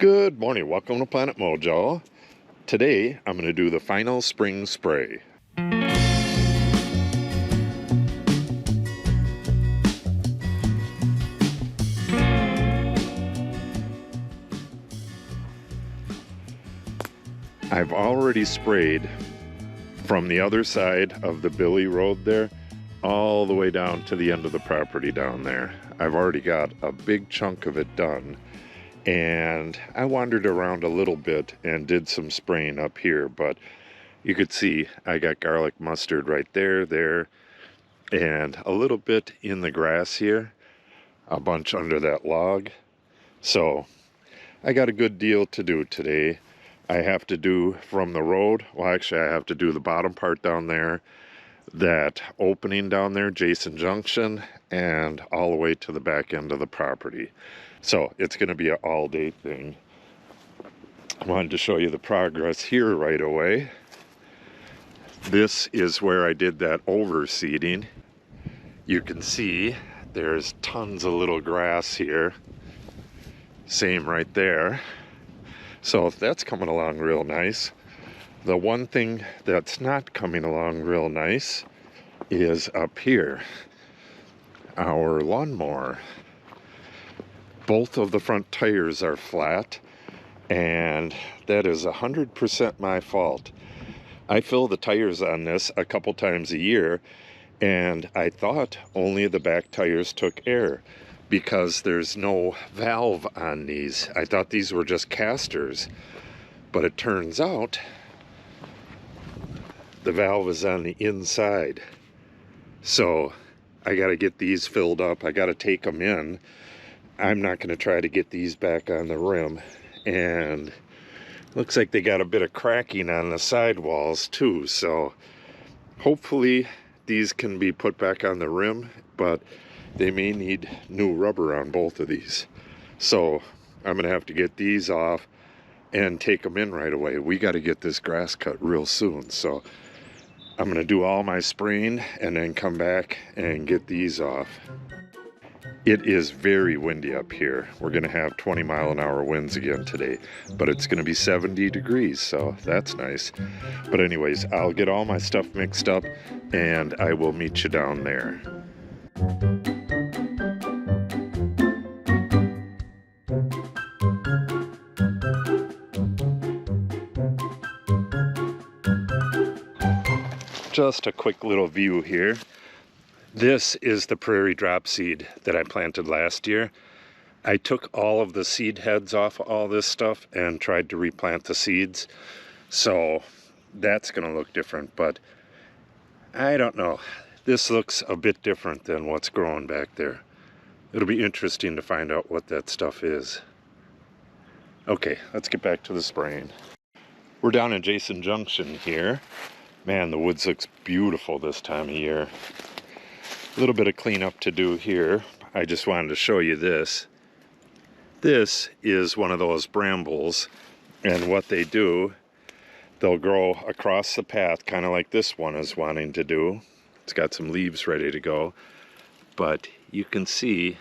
Good morning, welcome to Planet Mojo. Today I'm going to do the final spring spray. I've already sprayed from the other side of the Billy Road there all the way down to the end of the property down there. I've already got a big chunk of it done. And I wandered around a little bit and did some spraying up here, but you could see I got garlic mustard right there, and a little bit in the grass here, a bunch under that log. So I got a good deal to do today. I have to do from the road, well actually I have to do the bottom part down there, that opening down there, Jason Junction, and all the way to the back end of the property. So it's going to be an all-day thing. I wanted to show you the progress here right away. This is where I did that overseeding. You can see there's tons of little grass here. Same right there. So that's coming along real nice. The one thing that's not coming along real nice is up here. Our lawnmower. Both of the front tires are flat, and that is 100% my fault. I fill the tires on this a couple times a year, and I thought only the back tires took air because there's no valve on these. I thought these were just casters, but it turns out the valve is on the inside. So I got to get these filled up. I got to take them in. I'm not going to try to get these back on the rim, and looks like they got a bit of cracking on the sidewalls too, so hopefully these can be put back on the rim, but they may need new rubber on both of these. So I'm going to have to get these off and take them in right away. We got to get this grass cut real soon, so I'm going to do all my spraying and then come back and get these off. It is very windy up here. We're going to have 20-mile-an-hour winds again today, but it's going to be 70 degrees, so that's nice. But anyways, I'll get all my stuff mixed up, and I will meet you down there. Just a quick little view here. This is the prairie drop seed that I planted last year. I took all of the seed heads off all this stuff and tried to replant the seeds. So that's going to look different, but I don't know. This looks a bit different than what's growing back there. It'll be interesting to find out what that stuff is. Okay, let's get back to the spraying. We're down in Jason Junction here. Man, the woods looks beautiful this time of year. A little bit of cleanup to do here. I just wanted to show you this. This is one of those brambles, and what they do, they'll grow across the path, kind of like this one is wanting to do. It's got some leaves ready to go, but you can see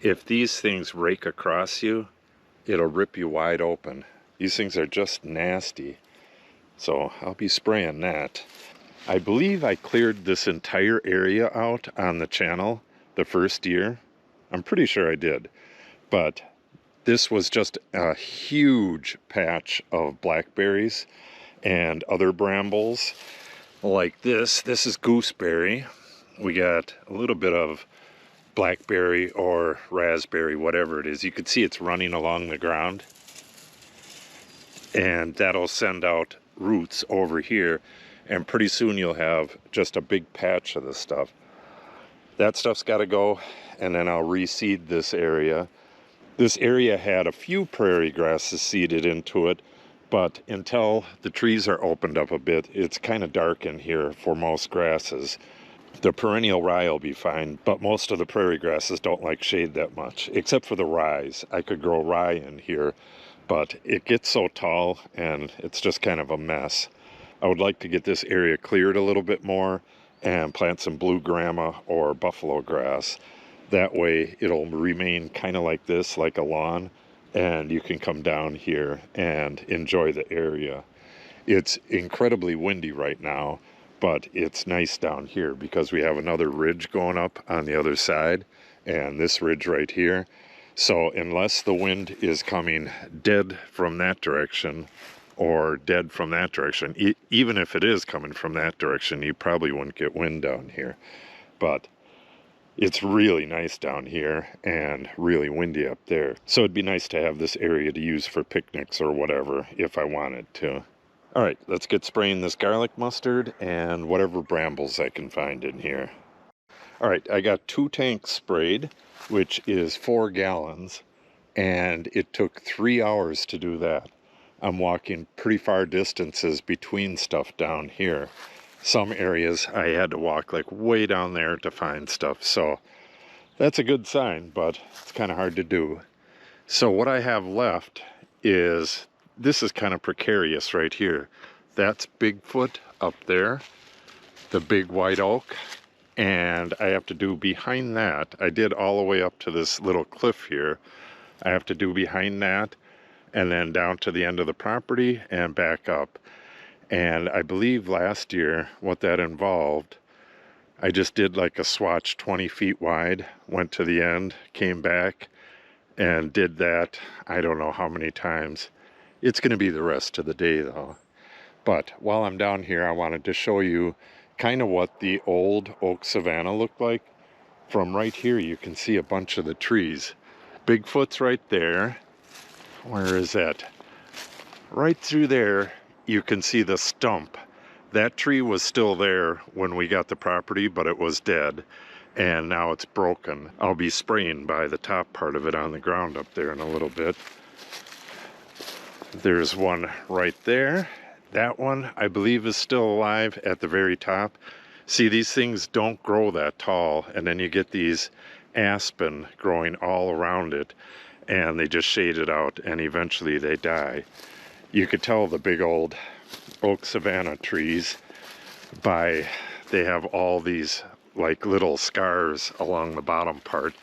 if these things rake across you, it'll rip you wide open. These things are just nasty, so I'll be spraying that. I believe I cleared this entire area out on the channel the first year. I'm pretty sure I did. But this was just a huge patch of blackberries and other brambles like this. This is gooseberry. We got a little bit of blackberry or raspberry, whatever it is. You can see it's running along the ground. And that'll send out roots over here. And pretty soon you'll have just a big patch of this stuff. That stuff's got to go, and then I'll reseed this area. This area had a few prairie grasses seeded into it, but until the trees are opened up a bit, it's kind of dark in here for most grasses. The perennial rye will be fine, but most of the prairie grasses don't like shade that much, except for the rye. I could grow rye in here, but it gets so tall and it's just kind of a mess. I would like to get this area cleared a little bit more and plant some blue grama or buffalo grass. That way it'll remain kind of like this, like a lawn, and you can come down here and enjoy the area. It's incredibly windy right now, but it's nice down here because we have another ridge going up on the other side and this ridge right here. So unless the wind is coming dead from that direction or dead from that direction, even if it is coming from that direction, you probably wouldn't get wind down here. But it's really nice down here and really windy up there. So it'd be nice to have this area to use for picnics or whatever if I wanted to. All right, let's get spraying this garlic mustard and whatever brambles I can find in here. All right, I got 2 tanks sprayed, which is 4 gallons, and it took 3 hours to do that. I'm walking pretty far distances between stuff down here. Some areas I had to walk like way down there to find stuff, so that's a good sign, but it's kind of hard to do. So what I have left is, this is kind of precarious right here. That's Bigfoot up there, the big white oak, and I have to do behind that. I did all the way up to this little cliff here. I have to do behind that and then down to the end of the property and back up. And I believe last year what that involved, I just did like a swatch 20 feet wide, went to the end, came back, and did that I don't know how many times. It's going to be the rest of the day though. But while I'm down here, I wanted to show you kind of what the old Oak Savanna looked like. From right here, you can see a bunch of the trees. Bigfoot's right there. Where is that? Right through there, you can see the stump. That tree was still there when we got the property, but it was dead, and now it's broken. I'll be spraying by the top part of it on the ground up there in a little bit. There's one right there. That one, I believe, is still alive at the very top. See, these things don't grow that tall, and then you get these aspen growing all around it, and they just shade it out, and eventually they die. You could tell the big old Oak Savanna trees by, they have all these like little scars along the bottom part.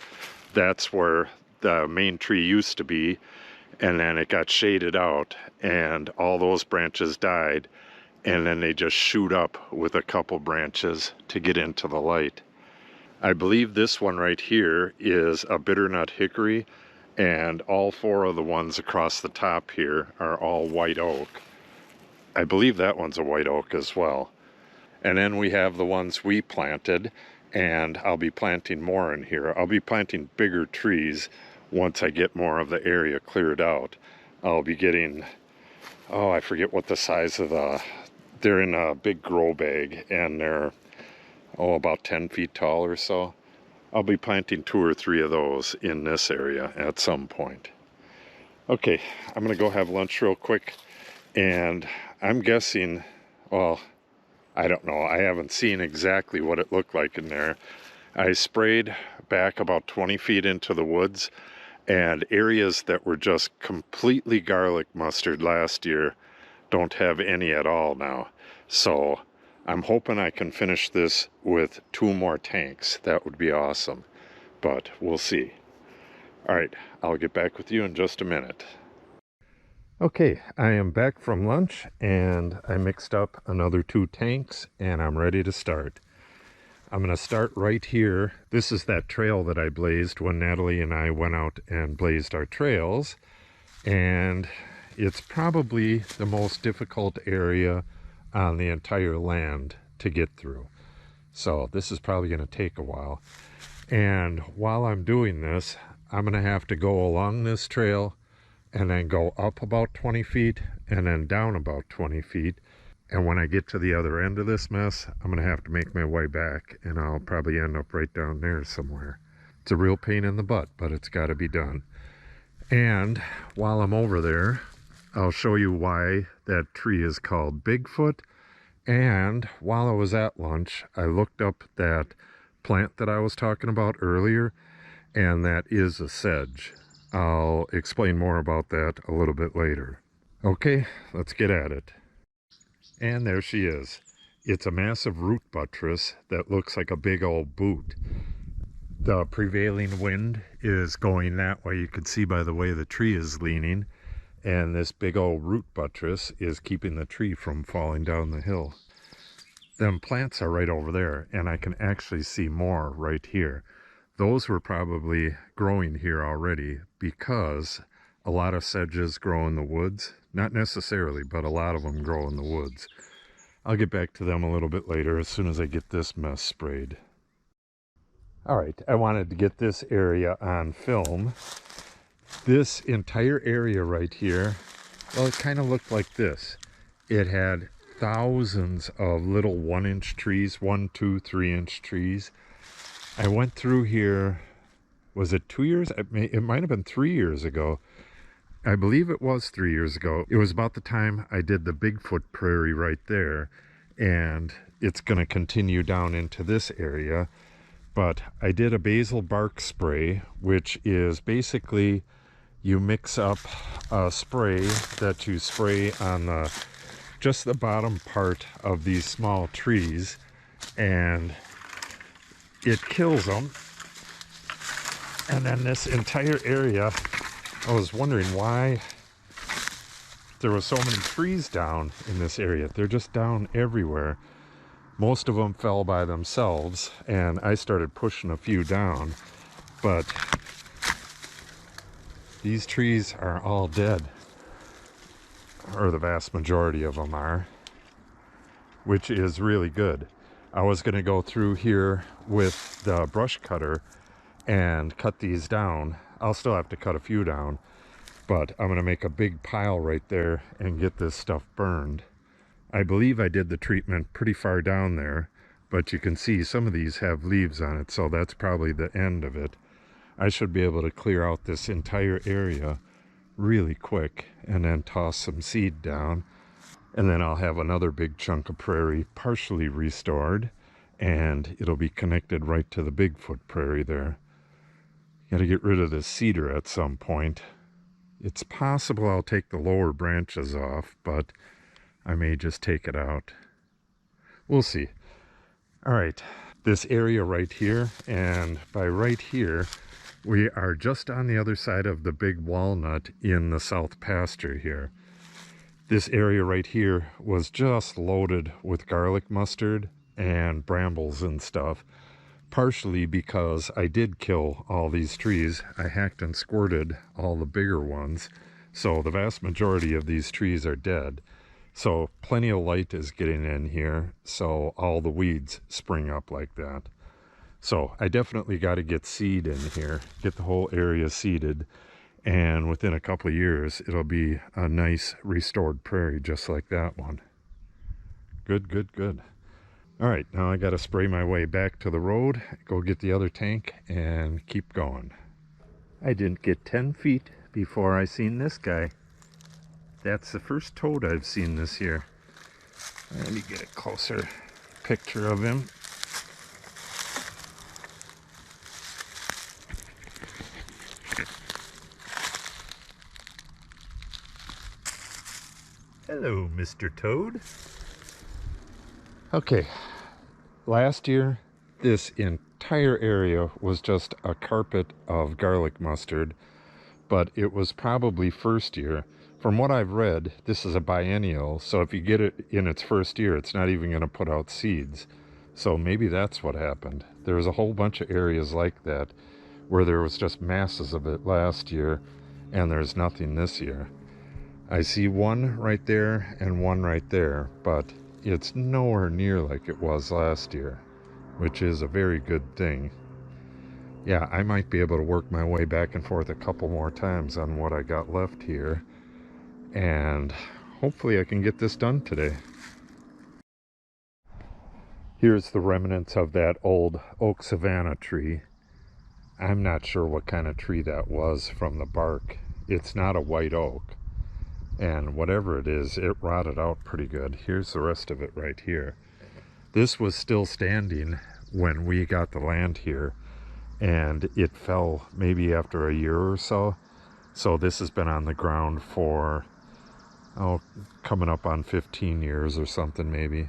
That's where the main tree used to be, and then it got shaded out and all those branches died, and then they just shoot up with a couple branches to get into the light. I believe this one right here is a bitternut hickory, and all 4 of the ones across the top here are all white oak. I believe that one's a white oak as well. And then we have the ones we planted, and I'll be planting more in here. I'll be planting bigger trees once I get more of the area cleared out. I'll be getting, oh, I forget what the size of they're in a big grow bag, and they're, oh, about 10 feet tall or so. I'll be planting 2 or 3 of those in this area at some point. Okay, I'm gonna go have lunch real quick, and I'm guessing, well, I don't know, I haven't seen exactly what it looked like in there. I sprayed back about 20 feet into the woods, and areas that were just completely garlic mustard last year don't have any at all now. So I'm hoping I can finish this with 2 more tanks. That would be awesome, but we'll see. All right, I'll get back with you in just a minute. Okay, I am back from lunch, and I mixed up another 2 tanks, and I'm ready to start. I'm going to start right here. This is that trail that I blazed when Natalie and I went out and blazed our trails, and it's probably the most difficult area on the entire land to get through. So this is probably going to take a while. And while I'm doing this, I'm going to have to go along this trail and then go up about 20 feet and then down about 20 feet. And when I get to the other end of this mess, I'm going to have to make my way back, and I'll probably end up right down there somewhere. It's a real pain in the butt, but it's got to be done. And while I'm over there, I'll show you why that tree is called Bigfoot. And while I was at lunch, I looked up that plant that I was talking about earlier, and that is a sedge. I'll explain more about that a little bit later. Okay, let's get at it. And there she is. It's a massive root buttress that looks like a big old boot. The prevailing wind is going that way. You can see by the way the tree is leaning, and this big old root buttress is keeping the tree from falling down the hill. Them plants are right over there, and I can actually see more right here. Those were probably growing here already because a lot of sedges grow in the woods. Not necessarily, but a lot of them grow in the woods. I'll get back to them a little bit later as soon as I get this mess sprayed. All right, I wanted to get this area on film. This entire area right here, well, it kind of looked like this. It had thousands of little 1-inch trees, 1, 2, 3-inch trees. I went through here, was it 2 years? It might have been 3 years ago. I believe it was 3 years ago. It was about the time I did the Bigfoot Prairie right there, and it's going to continue down into this area. But I did a basil bark spray, which is basically you mix up a spray that you spray on just the bottom part of these small trees, and it kills them. And then this entire area, I was wondering why there were so many trees down in this area. They're just down everywhere. Most of them fell by themselves, and I started pushing a few down, but these trees are all dead, or the vast majority of them are, which is really good. I was going to go through here with the brush cutter and cut these down. I'll still have to cut a few down, but I'm going to make a big pile right there and get this stuff burned. I believe I did the treatment pretty far down there, but you can see some of these have leaves on it, so that's probably the end of it. I should be able to clear out this entire area really quick and then toss some seed down, and then I'll have another big chunk of prairie partially restored, and it'll be connected right to the Bigfoot Prairie there. Got to get rid of this cedar at some point. It's possible I'll take the lower branches off, but I may just take it out. We'll see. All right, this area right here, and by right here, we are just on the other side of the big walnut in the south pasture here. This area right here was just loaded with garlic mustard and brambles and stuff, partially because I did kill all these trees. I hacked and squirted all the bigger ones, so the vast majority of these trees are dead. So plenty of light is getting in here, so all the weeds spring up like that. So I definitely got to get seed in here, get the whole area seeded, and within a couple of years it'll be a nice restored prairie just like that one. Good, good, good. All right, now I got to spray my way back to the road, go get the other tank, and keep going. I didn't get 10 feet before I seen this guy. That's the first toad I've seen this year. Let me get a closer picture of him. Hello, Mr. Toad. Okay, last year this entire area was just a carpet of garlic mustard, but it was probably first year. From what I've read, this is a biennial, so if you get it in its first year, it's not even going to put out seeds. So maybe that's what happened. There was a whole bunch of areas like that where there was just masses of it last year, and there's nothing this year. I see one right there and one right there, but it's nowhere near like it was last year, which is a very good thing. Yeah, I might be able to work my way back and forth a couple more times on what I got left here, and hopefully I can get this done today. Here's the remnants of that old Oak Savanna tree. I'm not sure what kind of tree that was from the bark. It's not a white oak, and whatever it is, it rotted out pretty good. Here's the rest of it right here. This was still standing when we got the land here, and it fell maybe after a year or so. So this has been on the ground for coming up on 15 years or something maybe.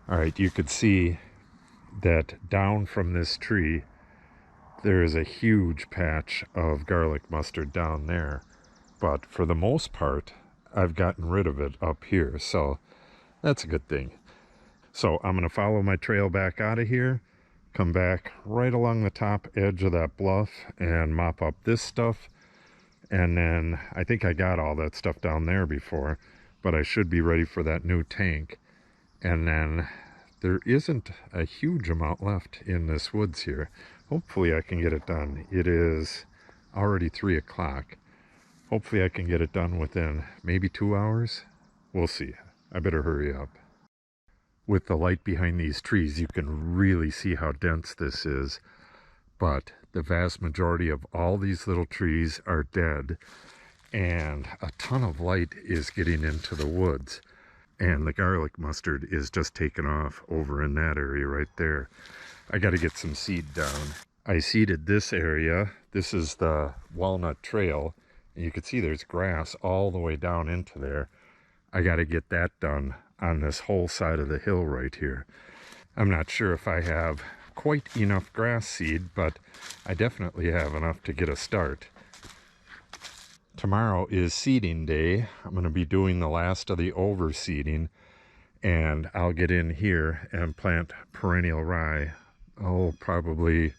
All right, you could see that down from this tree There is a huge patch of garlic mustard down there, but for the most part, I've gotten rid of it up here, so that's a good thing. So I'm going to follow my trail back out of here, come back right along the top edge of that bluff and mop up this stuff. And then I think I got all that stuff down there before, but I should be ready for that new tank. And then there isn't a huge amount left in this woods here. Hopefully I can get it done. It is already 3 o'clock. Hopefully I can get it done within maybe 2 hours. We'll see. I better hurry up. With the light behind these trees, you can really see how dense this is. But the vast majority of all these little trees are dead, and a ton of light is getting into the woods. And the garlic mustard is just taking off over in that area right there. I got to get some seed down. I seeded this area. This is the Walnut Trail, and you can see there's grass all the way down into there. I got to get that done on this whole side of the hill right here. I'm not sure if I have quite enough grass seed, but I definitely have enough to get a start. Tomorrow is seeding day. I'm going to be doing the last of the overseeding, and I'll get in here and plant perennial rye. Oh, probably,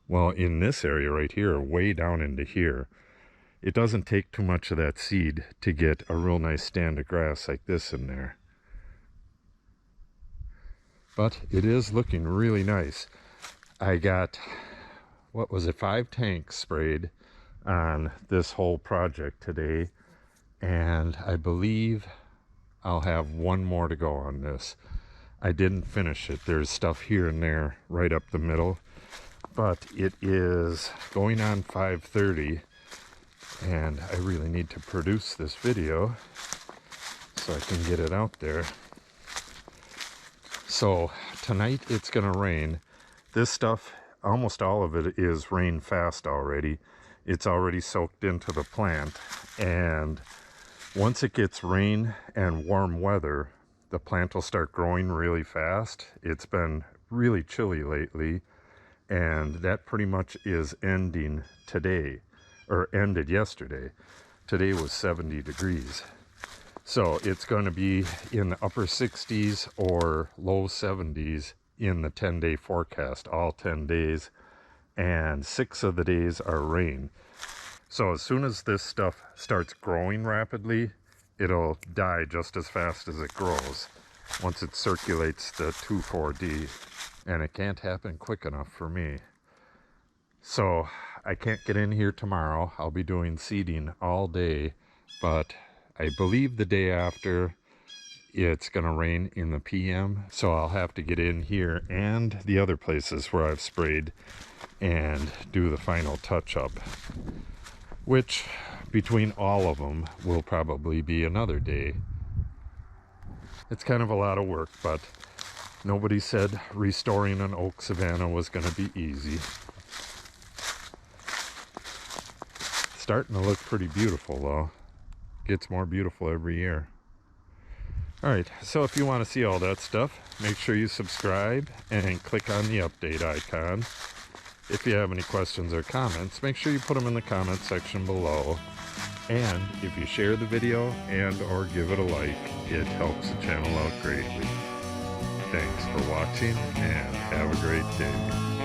well, in this area right here, way down into here. It doesn't take too much of that seed to get a real nice stand of grass like this in there. But it is looking really nice. I got, what was it, 5 tanks sprayed on this whole project today, and I believe I'll have 1 more to go on this. I didn't finish it. There's stuff here and there right up the middle, but it is going on 5:30, and I really need to produce this video so I can get it out there. So tonight it's gonna rain. This stuff, almost all of it is rain fast already. It's already soaked into the plant, and once it gets rain and warm weather, the plant will start growing really fast. It's been really chilly lately, and that pretty much is ending today, or ended yesterday. Today was 70 degrees. So it's going to be in the upper 60s or low 70s in the 10-day forecast, all 10 days, and 6 of the days are rain. So as soon as this stuff starts growing rapidly, it'll die just as fast as it grows once it circulates the 2,4-D, and it can't happen quick enough for me. So I can't get in here tomorrow. I'll be doing seeding all day, but I believe the day after it's gonna rain in the PM, so I'll have to get in here and the other places where I've sprayed and do the final touch-up, which between all of them will probably be another day. It's kind of a lot of work, but nobody said restoring an Oak Savanna was gonna be easy. Starting to look pretty beautiful though. Gets more beautiful every year. Alright, so if you want to see all that stuff, make sure you subscribe and click on the update icon. If you have any questions or comments, make sure you put them in the comment section below. And if you share the video and or give it a like, it helps the channel out greatly. Thanks for watching and have a great day.